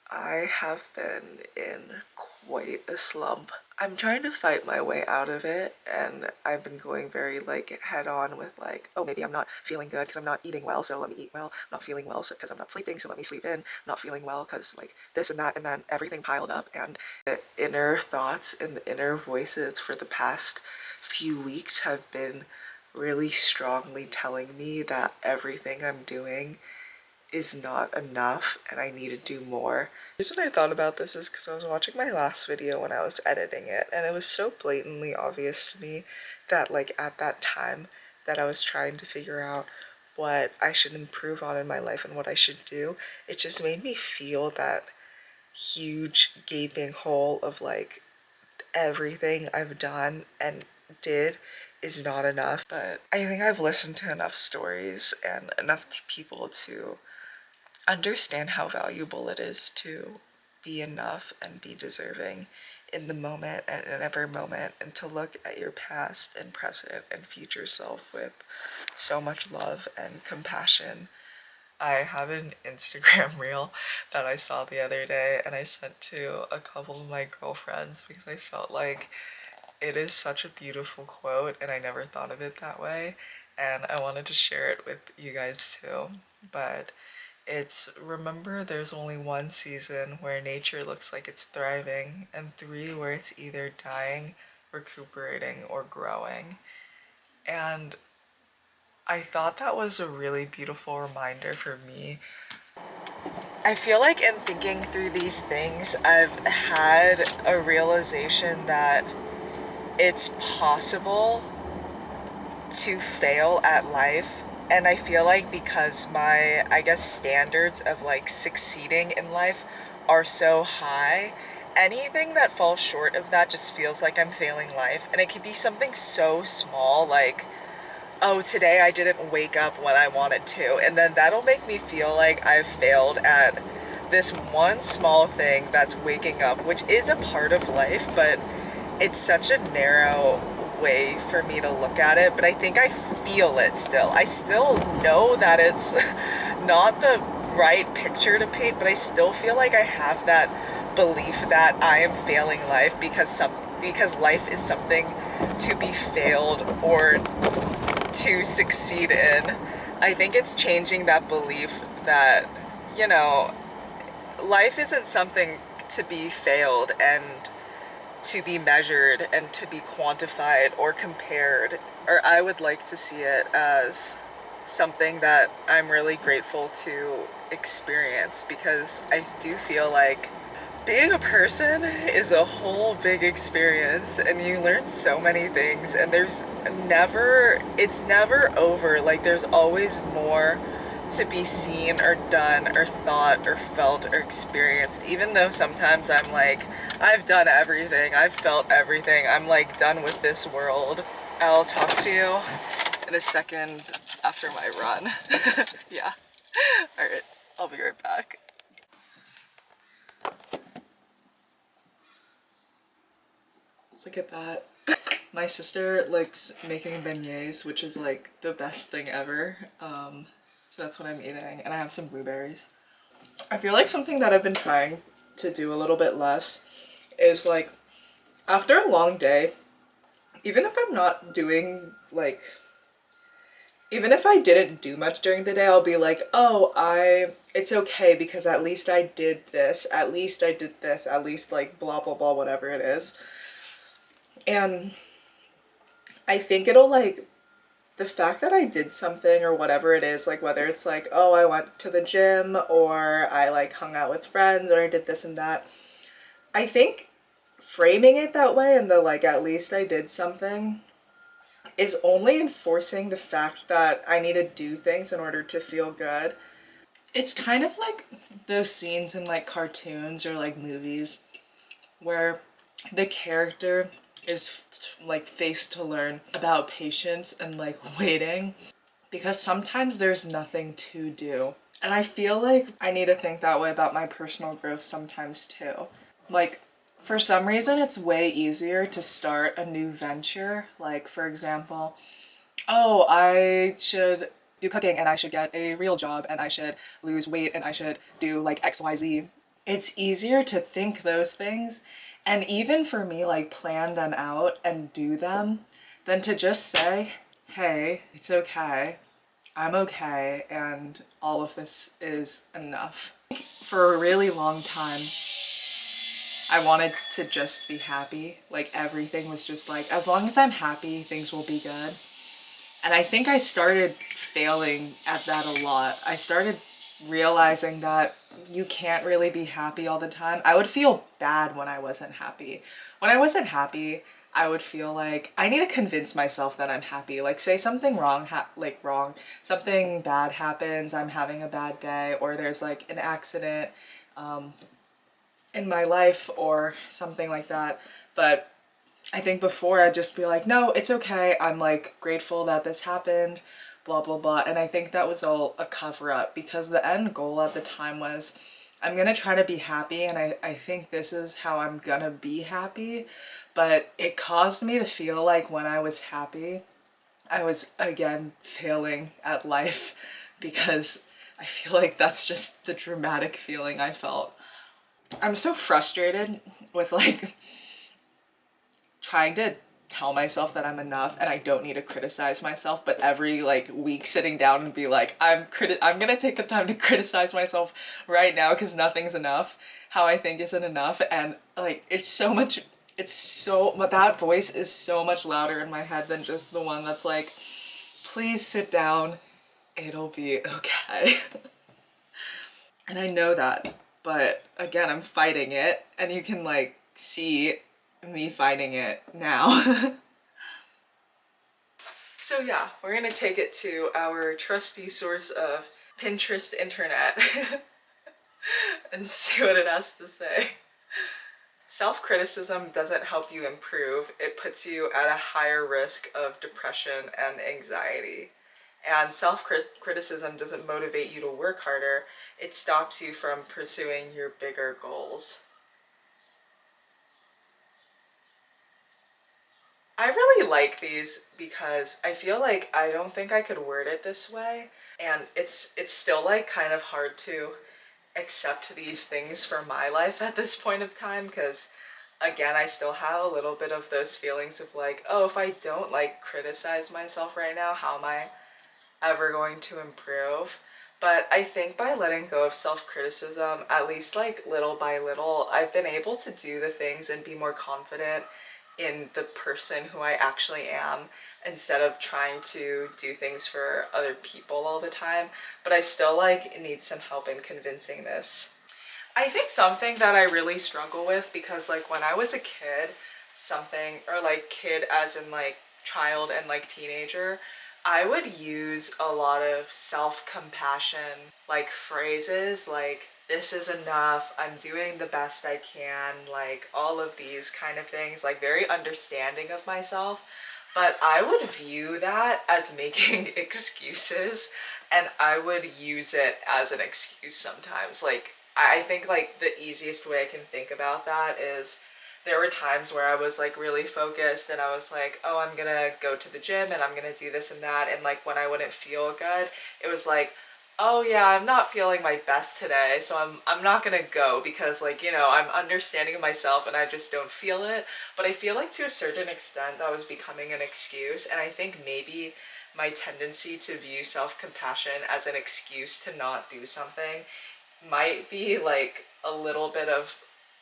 I have been in quite a slump. I'm trying to fight my way out of it, and I've been going very like head on with like, oh, maybe I'm not feeling good because I'm not eating well, so let me eat well. I'm not feeling well because I'm not sleeping, so let me sleep in. I'm not feeling well because like this and that, and then everything piled up, and the inner thoughts and the inner voices for the past few weeks have been really strongly telling me that everything I'm doing is not enough and I need to do more. The reason I thought about this is because I was watching my last video when I was editing it, and it was so blatantly obvious to me that like at that time that I was trying to figure out what I should improve on in my life and what I should do, it just made me feel that huge gaping hole of like everything I've done and did is not enough. But I think I've listened to enough stories and enough people to understand how valuable it is to be enough and be deserving in the moment and in every moment, and to look at your past and present and future self with so much love and compassion. I have an Instagram reel that I saw the other day and I sent to a couple of my girlfriends because I felt like it is such a beautiful quote and I never thought of it that way, and I wanted to share it with you guys too. But it's, remember, there's only one season where nature looks like it's thriving, and three where it's either dying, recuperating, or growing. And I thought that was a really beautiful reminder for me. I feel like in thinking through these things, I've had a realization that it's possible to fail at life. And I feel like because my, I guess, standards of like succeeding in life are so high, anything that falls short of that just feels like I'm failing life. And it could be something so small, like, oh, today I didn't wake up when I wanted to. And then that'll make me feel like I've failed at this one small thing that's waking up, which is a part of life, but it's such a narrow way for me to look at it. But I think I feel it still. I still know that it's not the right picture to paint, but I still feel like I have that belief that I am failing life because life is something to be failed or to succeed in. I think it's changing that belief that, you know, life isn't something to be failed and to be measured and to be quantified or compared. Or I would like to see it as something that I'm really grateful to experience, because I do feel like being a person is a whole big experience and you learn so many things, and it's never over. Like there's always more to be seen or done or thought or felt or experienced, even though sometimes I'm like, I've done everything, I've felt everything, I'm like done with this world. I'll talk to you in a second after my run. Yeah. All right, I'll be right back. Look at that. My sister likes making beignets, which is like the best thing ever. So that's what I'm eating, and I have some blueberries. I feel like something that I've been trying to do a little bit less is like after a long day, even if I'm not doing like, even if I didn't do much during the day, I'll be like, oh, it's okay because at least I did this, at least I did this, at least like blah blah blah, whatever it is. And I think it'll like, the fact that I did something or whatever it is, like whether it's like, oh, I went to the gym or I like hung out with friends or I did this and that, I think framing it that way and the like, at least I did something, is only enforcing the fact that I need to do things in order to feel good. It's kind of like those scenes in like cartoons or like movies where the character is like faced to learn about patience and like waiting, because sometimes there's nothing to do. And I feel like I need to think that way about my personal growth sometimes too. Like, for some reason, it's way easier to start a new venture. Like, for example, oh, I should do cooking and I should get a real job and I should lose weight and I should do like XYZ. it's easier to think those things and even for me, like plan them out and do them than to just say, hey, it's okay. I'm okay, and all of this is enough. For a really long time, I wanted to just be happy. Like everything was just like, as long as I'm happy, things will be good. And I think I started failing at that a lot. I started realizing that you can't really be happy all the time. I would feel bad when I wasn't happy. When I wasn't happy, I would feel like I need to convince myself that I'm happy. Like say something wrong, something bad happens, I'm having a bad day, or there's like an accident in my life or something like that. But I think before I'd just be like, no, it's okay. I'm like grateful that this happened, blah, blah, blah. And I think that was all a cover up because the end goal at the time was I'm gonna try to be happy and I think this is how I'm gonna be happy. But it caused me to feel like when I was happy, I was again failing at life because I feel like that's just the dramatic feeling I felt. I'm so frustrated with like trying to tell myself that I'm enough and I don't need to criticize myself, but every like week sitting down and be like, I'm gonna take the time to criticize myself right now because nothing's enough. How I think isn't enough, and like that voice is so much louder in my head than just the one that's like, please sit down, it'll be okay. And I know that, but again, I'm fighting it, and you can like see me fighting it now. So yeah, we're gonna take it to our trusty source of Pinterest internet and see what it has to say. Self-criticism doesn't help you improve. It puts you at a higher risk of depression and anxiety. And self-criticism doesn't motivate you to work harder. It stops you from pursuing your bigger goals. I really like these because I feel like I don't think I could word it this way, and it's still like kind of hard to accept these things for my life at this point of time because again, I still have a little bit of those feelings of like, oh, if I don't like criticize myself right now, how am I ever going to improve? But I think by letting go of self-criticism, at least like little by little, I've been able to do the things and be more confident in the person who I actually am instead of trying to do things for other people all the time. But I still like need some help in convincing this. I think something that I really struggle with because like when I was a kid, something or like kid as in like child and like teenager, I would use a lot of self-compassion like phrases like this is enough, I'm doing the best I can, like all of these kind of things, like very understanding of myself. But I would view that as making excuses and I would use it as an excuse sometimes. Like I think like the easiest way I can think about that is there were times where I was like really focused and I was like, oh, I'm gonna go to the gym and I'm gonna do this and that. And like when I wouldn't feel good, it was like, oh yeah, I'm not feeling my best today, so I'm not gonna go because like, you know, I'm understanding of myself and I just don't feel it. But I feel like to a certain extent that was becoming an excuse, and I think maybe my tendency to view self-compassion as an excuse to not do something might be like a little bit of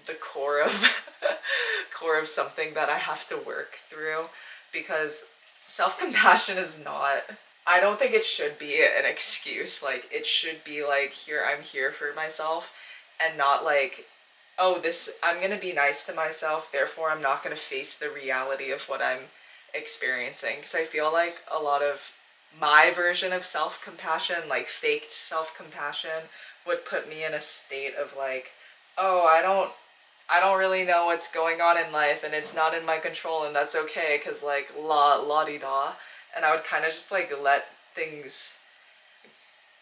the core of core of something that I have to work through because self-compassion is not, I don't think it should be an excuse. Like it should be like here I'm here for myself and not like oh this I'm going to be nice to myself therefore I'm not going to face the reality of what I'm experiencing because I feel like a lot of my version of self-compassion, like faked self-compassion, would put me in a state of like, oh, I don't really know what's going on in life and it's not in my control and that's okay because like la-di-da. And I would kind of just like let things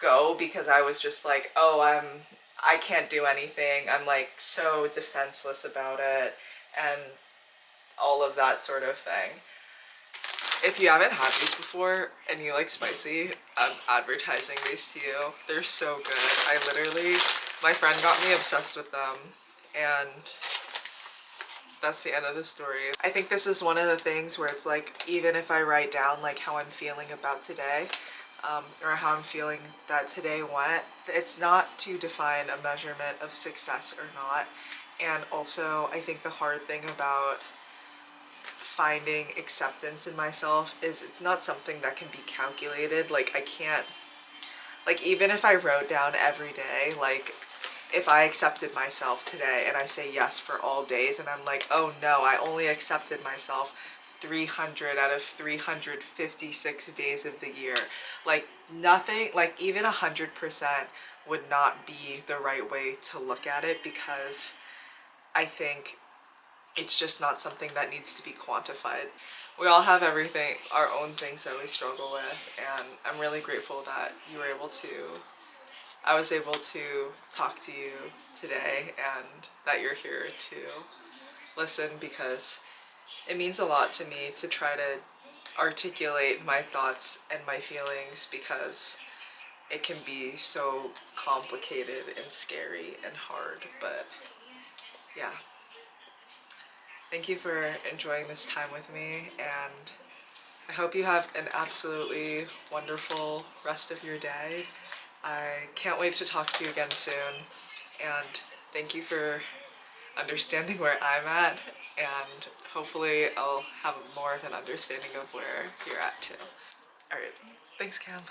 go because I was just like, oh, I can't do anything. I'm like so defenseless about it and all of that sort of thing. If you haven't had these before and you like spicy, I'm advertising these to you. They're so good. I literally My friend got me obsessed with them, and that's the end of the story. I think this is one of the things where it's like, even if I write down like how I'm feeling about today, or how I'm feeling that today went, it's not to define a measurement of success or not. And also, I think the hard thing about finding acceptance in myself is it's not something that can be calculated. Like, I can't, like, even if I wrote down every day, like, if I accepted myself today and I say yes for all days and I'm like, oh no, I only accepted myself 300 out of 356 days of the year. Like, nothing, like, even 100% would not be the right way to look at it, because I think it's just not something that needs to be quantified. We all have everything, our own things that we struggle with, and I'm really grateful that you were able to, I was able to talk to you today, and that you're here to listen, because it means a lot to me to try to articulate my thoughts and my feelings, because it can be so complicated and scary and hard. But yeah, thank you for enjoying this time with me, and I hope you have an absolutely wonderful rest of your day. I can't wait to talk to you again soon, and thank you for understanding where I'm at, and hopefully I'll have more of an understanding of where you're at too. Alright, thanks Cam.